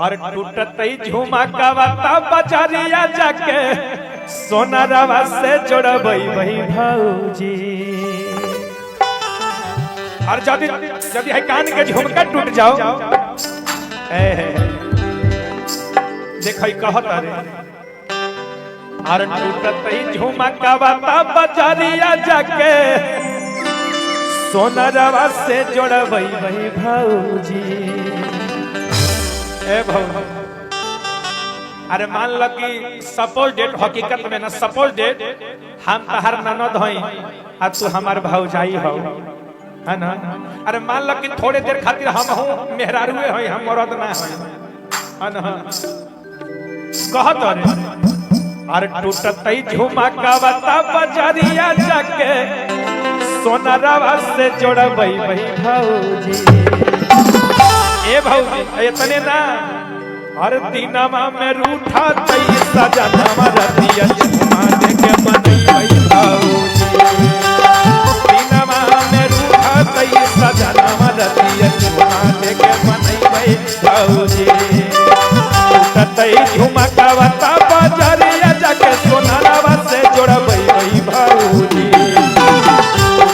और टूटतई झुमकावता बजरिया जाके सोनारवा से जोड़बई वही भौजी। और जदि है कान के झुमका टूट जाओ देखो कहत रे और टूटतई झुमकावता बजरिया जाके सोनारवा से जोड़बई वही भौजी। ए भौजी अरे मान लो कि सपोज डेट हकीकत में ना सपोज डेट हम तहर ननद हई आ तू हमार भौजाई हो है ना। अरे मान लो कि थोड़े देर खातिर हम हूं मेहरारूए हई हम मरद ना हई है ना। कहत रे अरे टूटतई झुमकावता बजरिया जाके सोनारवा से जोड़बई वही भौजी। ए भौजी इतने ना हर दिनमा में रूठा तई सजनवा रतिया झुमा दे के मनई भौजी। दिनमा में रूठा तई सजनवा रतिया झुमा दे के मनई भौजी। टूटतई झुमकावता बजरिया जाके सोनारवा से जोड़बई वही भौजी।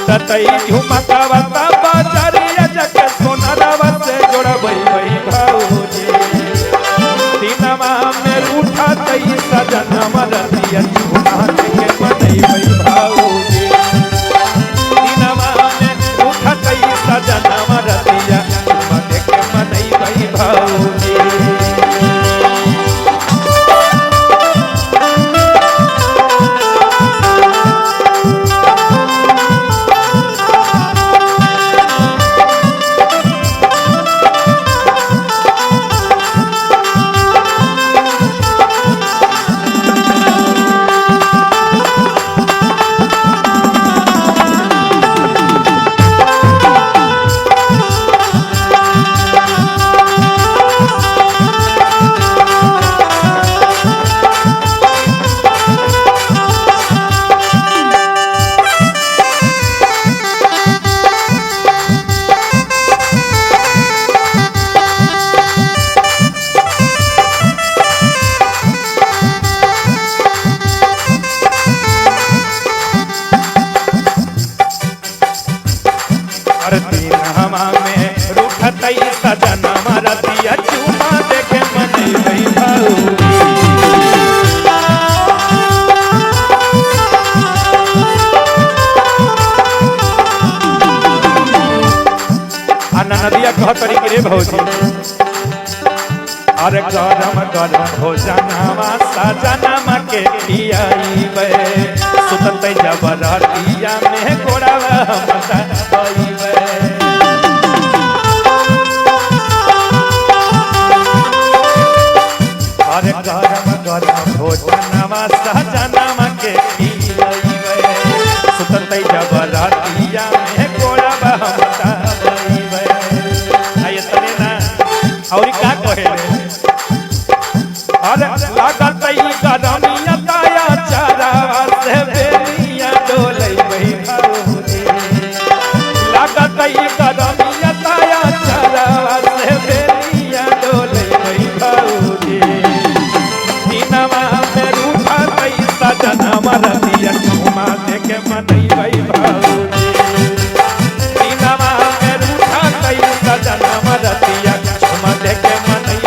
टूटतई झुमकावता बजरिया जाके सोनारवा से जोड़बई वही भौजी। दिनमा में रूठा तई सजनवा रतिया झुमा दे के मनई भौजी। दिनमा में रूठा तई सजनवा रतिया झुमा दे के मनई भौजी। दिनमा में रूठतई सजनवा रतिया झुमा दे के मनई भौजी। नदिया कहतरी कि रे भौजी अरे गरम गरम भोजनवा सजनवा के खियाइबे। सुततई जब रतिया में गोड़वा हम दबाइबे। अरे गरम गरम भोजनवा सजनवा के खियाइबे। सुततई जब रतिया में गोड़वा हम दबाइबे। इतने ना और का कहे अरे लागतई गरमिया ताया चारा से बेनिया डोलई वही भौजी। लागतई गरमिया ताया चारा से बेनिया डोलई वही भौजी। दिनमा में रूठा तई सजनवा रतिया झुमा दे के मनई भौजी। दिनमा में रूठा तई सजनवा रतिया झुमा दे के मनई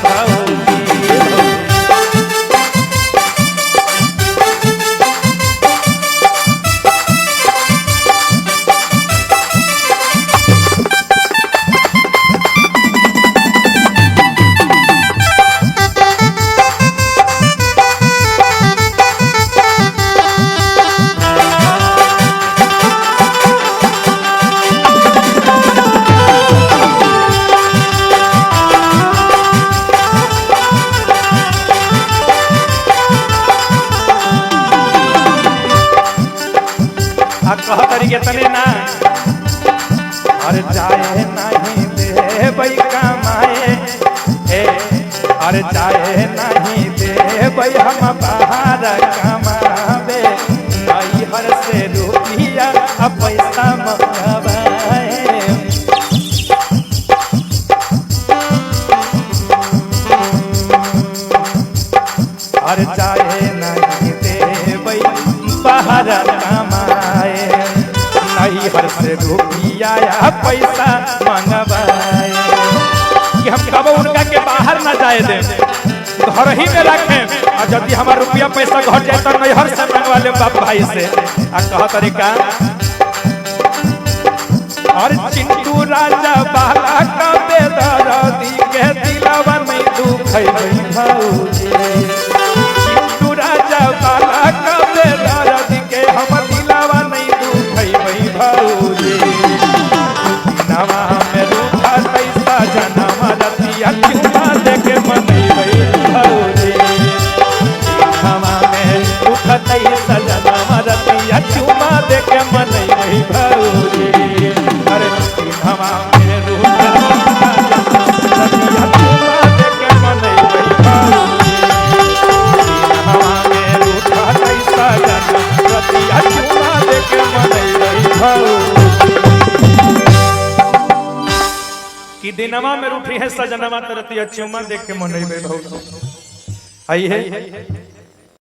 भौजी। कहतरी तने ना अरे जाए नहीं दे भाई कमाए ए अरे जाए नहीं दे भाई हम बाहर कमावे। नई हर से रुपया पैसा मंगवाए। और जाए नहीं देबै बाहर कमाए नहीं हर से रुपया या पैसा मंगवाए कि हम कब उनका के बाहर ना जाए दे घर ही में रखें और यदि हमारा रुपया पैसा घर जाए तो नैहर से मंगवा ले बाप भाई से आ कहा तरीका और चिंटू राजा बाला का बेदर्दी के दिलवा में दुख है भौजी चिंटू राजा बाला का बेदर्दी के हम दिलवा नहीं दुख है भौजी नवा में दुख पैसा जनम रतिया चुमा देके मनई भौजी नवा में दुख पैसा जनम रतिया चुमा देके मनई भौजी अरे हवा में रूह रतिया चुमा देके मनई भौजी हवा में रूह पैसा जनम रतिया चुमा देके मनई भौजी कि दिनमा में रूठी है सजनवा तरतिया चुमा देख के मनई भौजी आई है